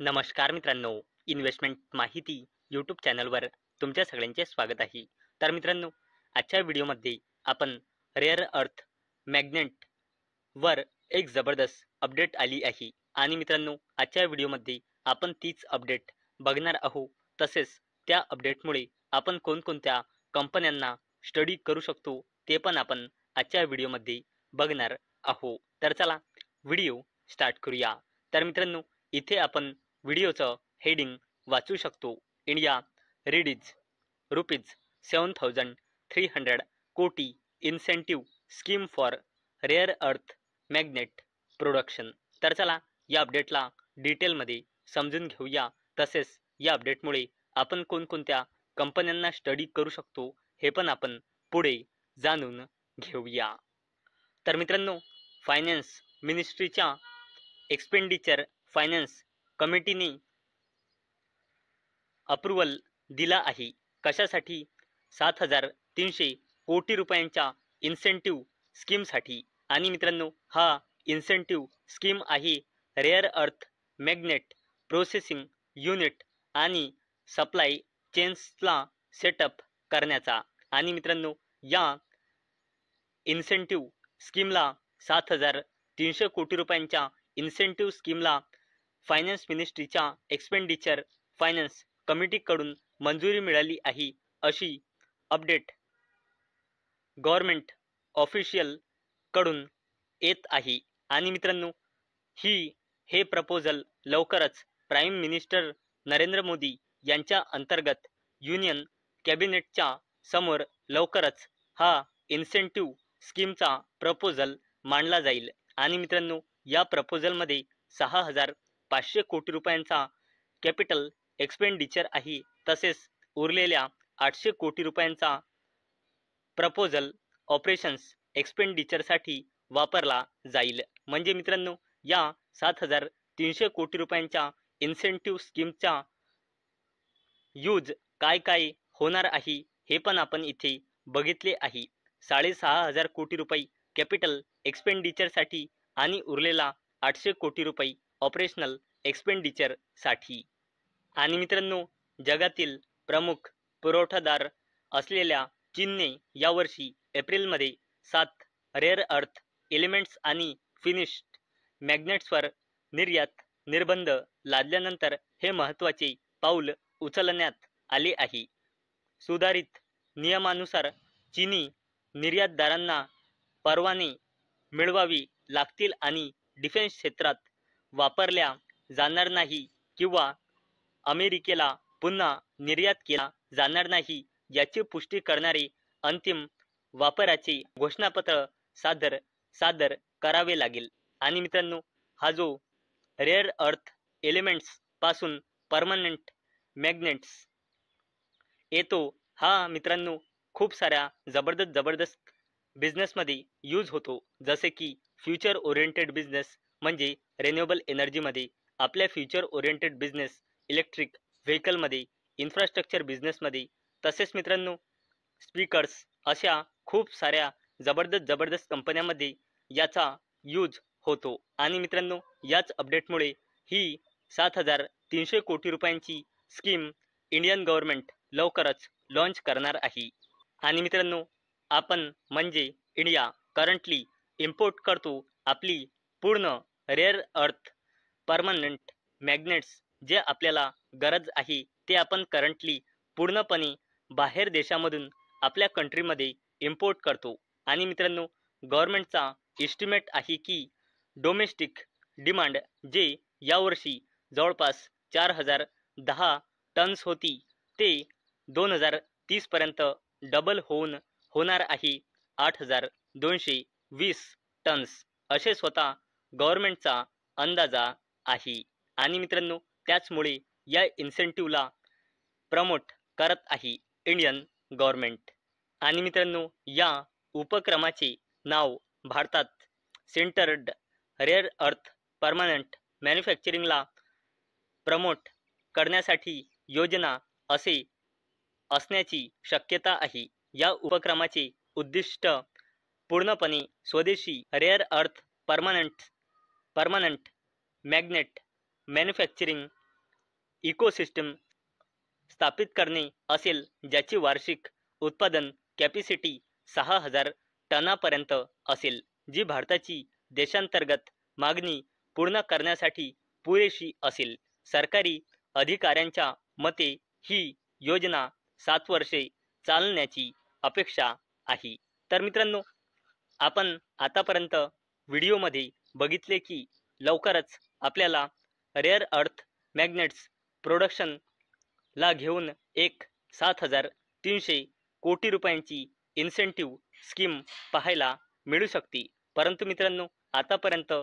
नमस्कार मित्रांनो, इन्व्हेस्टमेंट माहिती यूट्यूब चॅनलवर तुमच्या सगळ्यांचे स्वागत आहे. तर मित्रांनो, आजच्या व्हिडिओमध्ये आपण रेअर अर्थ मॅग्नेट वर एक जबरदस्त अपडेट आली आहे आणि मित्रांनो, आजच्या व्हिडिओमध्ये आपण तीच अपडेट बघणार आहोत. तसेच त्या अपडेटमुळे आपण कोणकोणत्या कंपन्यांना स्टडी करू शकतो ते पण आपण आजच्या व्हिडिओमध्ये बघणार आहोत. तर चला व्हिडिओ स्टार्ट करूया. तर मित्रांनो, इथे आपण व्हिडिओचं हेडिंग वाचू शकतो. इंडिया रीडीज ₹7,300 कोटी इन्सेंटिव्ह स्कीम फॉर रेअर अर्थ मॅग्नेट प्रोडक्शन. तर चला या अपडेटला डिटेलमध्ये समजून घेऊया. तसेच या अपडेटमुळे आपण कोणकोणत्या कंपन्यांना स्टडी करू शकतो हे पण आपण पुढे जाणून घेऊया. तर मित्रांनो, फायनान्स मिनिस्ट्रीच्या एक्सपेंडिचर फायनान्स कमिटीने अप्रूव्हल दिला आहे. कशासाठी? 7,300 कोटी रुपयांच्या इन्सेंटिव्ह स्कीमसाठी. आणि मित्रांनो, हा इन्सेंटिव्ह स्कीम आहे रेअर अर्थ मॅग्नेट प्रोसेसिंग युनिट आणि सप्लाय चेन्सला सेटअप करण्याचा. आणि मित्रांनो, या इन्सेंटिव्ह स्कीमला 7,300 कोटी रुपयांच्या इन्सेंटिव्ह स्कीमला फायनान्स मिनिस्ट्रीच्या एक्सपेंडिचर फायनान्स कमिटीकडून मंजुरी मिळाली आहे, अशी अपडेट गव्हर्नमेंट ऑफिशियल कडून येत आहे. आणि मित्रांनो, हे प्रपोजल लवकरच प्राईम मिनिस्टर नरेंद्र मोदी यांच्या अंतर्गत युनियन कॅबिनेटच्या समोर लवकरच हा इन्सेंटिव्ह स्कीमचा प्रपोजल मांडला जाईल. आणि मित्रांनो, या प्रपोजलमध्ये 6,500 कोटी रुपयांचा कॅपिटल एक्सपेंडिचर आहे. तसेच उरलेल्या 800 कोटी रुपयांचा प्रपोजल ऑपरेशन्स एक्सपेंडिचरसाठी वापरला जाईल. म्हणजे मित्रांनो, या 7,300 कोटी रुपयांच्या इन्सेंटिव्ह स्कीमचा यूज काय काय होणार आहे हे पण आपण इथे बघितले आहे. 6,500 कोटी रुपये कॅपिटल एक्सपेंडिचरसाठी आणि उरलेला 800 कोटी रुपये ऑपरेशनल एक्सपेंडिचरसाठी. आणि मित्रांनो, जगातील प्रमुख पुरवठादार असलेल्या चीनने यावर्षी एप्रिलमध्ये 7 रेअर अर्थ एलिमेंट्स आणि फिनिश्ड मॅग्नेट्सवर निर्यात निर्बंध लादल्यानंतर हे महत्त्वाचे पाऊल उचलण्यात आले आहे. सुधारित नियमानुसार चीनी निर्यातदारांना परवाने मिळवावी लागतील आणि डिफेन्स क्षेत्रात वापरल्या जाणार नाही किंवा अमेरिकेला पुन्हा निर्यात केला जाणार नाही याची पुष्टी करणारे अंतिम वापराचे घोषणापत्र सादर करावे लागेल. आणि मित्रांनो, हा जो रेअर अर्थ एलिमेंट्स पासून परमनंट मॅग्नेट्स येतो, हा मित्रांनो खूप साऱ्या जबरदस्त बिझनेसमध्ये यूज होतो. जसे की फ्युचर ओरिएंटेड बिझनेस म्हणजे रिन्युएबल एनर्जीमध्ये, आपल्या फ्युचर ओरिएंटेड बिझनेस इलेक्ट्रिक व्हेकलमध्ये, इन्फ्रास्ट्रक्चर बिझनेसमध्ये, तसेच मित्रांनो स्पीकर्स, अशा खूप साऱ्या जबरदस्त कंपन्यांमध्ये याचा यूज होतो. आणि मित्रांनो, याच अपडेटमुळे ही 7,300 कोटी रुपयांची स्कीम इंडियन गव्हर्नमेंट लवकरच लॉन्च करणार आहे. आणि मित्रांनो, आपण म्हणजे इंडिया करंटली इम्पोर्ट करतो आपली पूर्ण रेअर अर्थ परमनंट मॅग्नेट्स. जे आपल्याला गरज आहे ते आपण करंटली पूर्णपणे बाहेर देशामधून आपल्या कंट्रीमध्ये इम्पोर्ट करतो. आणि मित्रांनो, गव्हर्नमेंटचा एस्टिमेट आहे की डोमेस्टिक डिमांड जे यावर्षी जवळपास 4,010 टन्स होती, ते 2030 पर्यंत डबल होणार आहे 8,220 टन्स, असे स्वतः गव्हर्नमेंटचा अंदाजा आहे. आणि मित्रांनो, त्याचमुळे या इन्सेंटिव्हला प्रमोट करत आहे इंडियन गव्हर्नमेंट. आणि मित्रांनो, या उपक्रमाचे नाव भारतात सेंटर्ड रेअर अर्थ परमनंट मॅन्युफॅक्चरिंगला प्रमोट करण्यासाठी योजना असे असण्याची शक्यता आहे. या उपक्रमाचे उद्दिष्ट पूर्णपणे स्वदेशी रेअर अर्थ परमनंट मॅग्नेट मॅन्युफॅक्चरिंग इकोसिस्टम स्थापित करणे असेल, ज्याची वार्षिक उत्पादन कॅपॅसिटी 6,000 टनापर्यंत असेल, जी भारताची देशांतर्गत मागणी पूर्ण करण्यासाठी पुरेशी असेल. सरकारी अधिकाऱ्यांच्या मते ही योजना 7 वर्षे चालण्याची अपेक्षा आहे. तर मित्रांनो, आपण आतापर्यंत व्हिडिओमध्ये बघितले की लवकरच आपल्याला रेअर अर्थ मॅग्नेट्स प्रोडक्शनला घेऊन एक 7,300 कोटी रुपयांची इन्सेंटिव्ह स्कीम पाहायला मिळू शकते. परंतु मित्रांनो, आतापर्यंत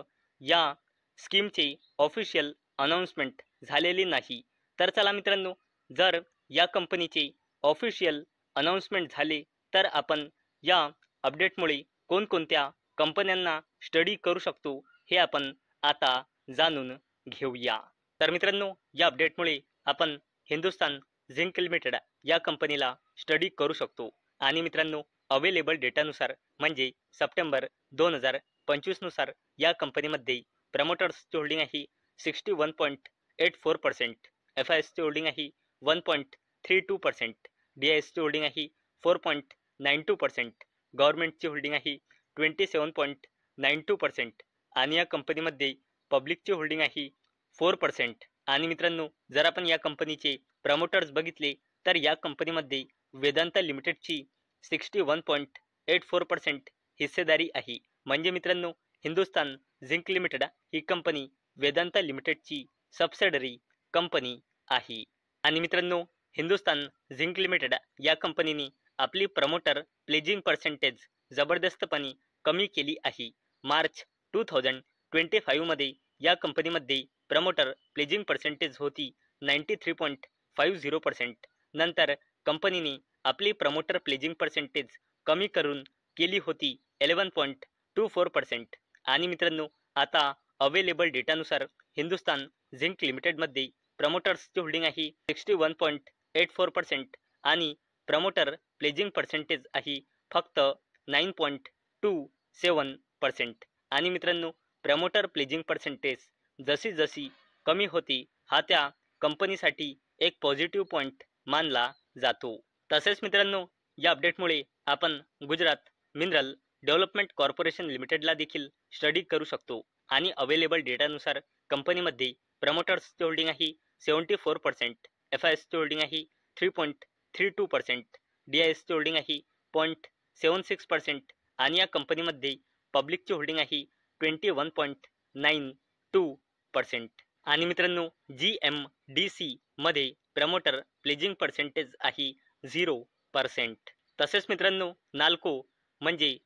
या स्कीमचे ऑफिशियल अनाउन्समेंट झालेली नाही. तर चला मित्रांनो, जर या कंपनीचे ऑफिशियल अनाउन्समेंट झाले तर आपण या अपडेटमुळे कोणकोणत्या कंपन्यांना स्टडी करू शकतो हे आपण आता जाणून घेऊया. तर मित्रांनो, या अपडेटमुळे आपण हिंदुस्तान झिंक लिमिटेड या कंपनीला स्टडी करू शकतो. आणि मित्रांनो, अवेलेबल डेटानुसार म्हणजे सप्टेंबर 2025 नुसार या कंपनीमध्ये प्रमोटर्सची होल्डिंग आहे 61.84%, FISची होल्डिंग आहे 1.32%, DISची होल्डिंग आहे 4.92%, गव्हर्नमेंटची होल्डिंग आहे 27.92% आणि या कंपनीमध्ये पब्लिकची होल्डिंग आहे 4%. आणि मित्रांनो, जर आपण या कंपनीचे प्रमोटर्स बघितले तर या कंपनीमध्ये वेदांता लिमिटेडची 61.84% हिस्सेदारी आहे. म्हणजे मित्रांनो, हिंदुस्तान झिंक लिमिटेड ही कंपनी वेदांता लिमिटेडची सबसिडरी कंपनी आहे. आणि मित्रांनो, हिंदुस्तान झिंक लिमिटेड या कंपनीने आपली प्रमोटर प्लेजिंग पर्सेंटेज जबरदस्तपणे कमी केली आहे. मार्च 2025 मध्ये या कंपनीमध्ये प्रमोटर प्लेजिंग पर्सेंटेज होती 93.50%. नंतर कंपनीने आपली प्रमोटर प्लेजिंग पर्सेंटेज कमी करून केली होती 11.24%. आणि मित्रांनो, आता अवेलेबल डेटानुसार हिंदुस्तान झिंक लिमिटेडमध्ये प्रमोटर्सची होल्डिंग आहे 61.84% आणि प्रमोटर प्लेजिंग पर्सेंटेज आहे फक्त 9.27%. आणि मित्रांनो, प्रमोटर प्लेजिंग पर्सेंटेज जशी जशी कमी होती हा त्या कंपनीसाठी एक पॉझिटिव्ह पॉईंट मानला जातो. तसेच मित्रांनो, या अपडेटमुळे आपण गुजरात मिनरल डेव्हलपमेंट कॉर्पोरेशन लिमिटेडला देखील स्टडी करू शकतो. आणि अवेलेबल डेटानुसार कंपनीमध्ये प्रमोटर्सची होल्डिंग आहे 74%, FISची होल्डिंग आहे 3.32%, DISची होल्डिंग आहे 0.76% आणि या कंपनीमध्ये पब्लिकची होल्डिंग आहे 21.92%. आणि मित्रांनो, GMDC मध्ये प्रमोटर प्लेजिंग पर्सेंटेज आहे 0%. तसेच मित्रांनो, नाल्को म्हणजे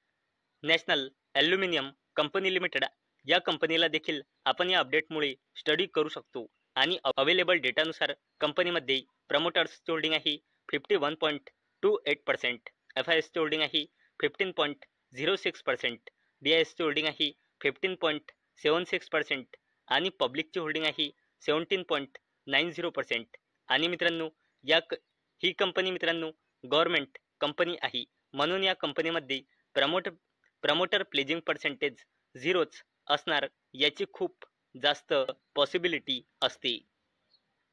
नॅशनल ॲल्युमिनियम कंपनी लिमिटेड या कंपनीला देखील आपण या अपडेटमुळे स्टडी करू शकतो. आणि अवेलेबल डेटानुसार कंपनीमध्ये प्रमोटर्सची होल्डिंग आहे 51.28%, FISची होल्डिंग आहे 15.06%, DISची होल्डिंग आहे 15.76% आणि पब्लिकची होल्डिंग आहे 17.90%. आणि मित्रांनो, ही कंपनी मित्रांनो गव्हर्नमेंट कंपनी आहे, म्हणून या कंपनीमध्ये प्रमोटर प्लेजिंग पर्सेंटेज 0च असणार याची खूप जास्त पॉसिबिलिटी असते.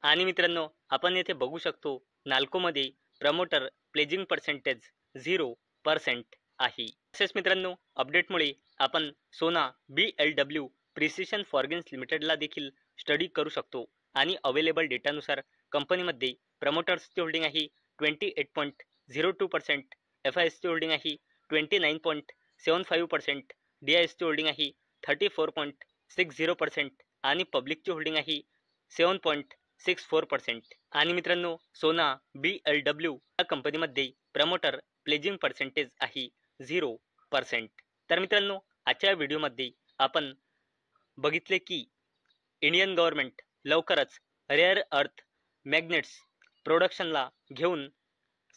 आणि मित्रांनो, आपण येथे बघू शकतो नाल्कोमध्ये प्रमोटर प्लेजिंग पर्सेंटेज 0% आहे. तसेच मित्रांनो, अपडेटमुळे आपण सोना BLW प्रिसिशन फॉर्गिन्स लिमिटेडला देखील स्टडी करू शकतो. आणि अवेलेबल डेटानुसार कंपनीमध्ये प्रमोटर्सची होल्डिंग आहे 28.02%, FISची होल्डिंग आहे 29.75%, DISची होल्डिंग आहे 34.60% आणि पब्लिकची होल्डिंग आहे 7.64%. आणि मित्रांनो, सोना BLW या कंपनीमध्ये प्रमोटर प्लेजिंग पर्सेंटेज आहे 0%. तर मित्रांनो, आजच्या व्हिडिओमध्ये आपण बघितले की इंडियन गव्हर्नमेंट लवकरच रेअर अर्थ मॅग्नेट्स प्रोडक्शनला घेऊन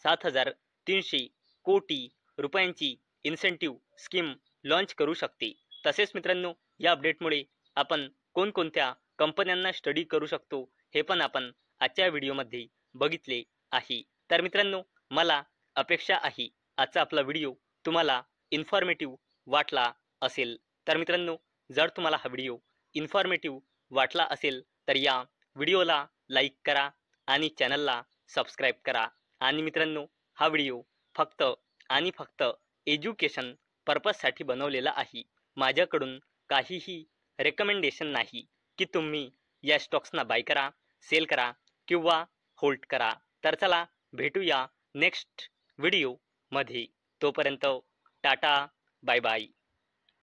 7,300 कोटी रुपयांची इन्सेंटिव्ह स्कीम लॉन्च करू शकते. तसेच मित्रांनो, या अपडेटमुळे आपण कोणकोणत्या कंपन्यांना स्टडी करू शकतो हे पण आपण आजच्या व्हिडिओमध्ये बघितले आहे. तर मित्रांनो, मला अपेक्षा आहे आजचा आपला व्हिडिओ तुम्हाला इन्फॉर्मेटिव्ह वाटला असेल. तर मित्रांनो, जर तुम्हाला हा व्हिडिओ इन्फॉर्मेटिव्ह वाटला असेल तर या व्हिडिओला लाईक करा आणि चॅनलला सबस्क्राईब करा. आणि मित्रांनो, हा व्हिडिओ फक्त आणि फक्त एज्युकेशन पर्पजसाठी बनवलेला आहे. माझ्याकडून काहीही रेकमेंडेशन नाही की तुम्ही या स्टॉक्सना बाय करा, सेल करा किंवा होल्ड करा. तर चला भेटूया नेक्स्ट व्हिडिओमध्ये. तोपर्यंत टाटा, बाय बाय.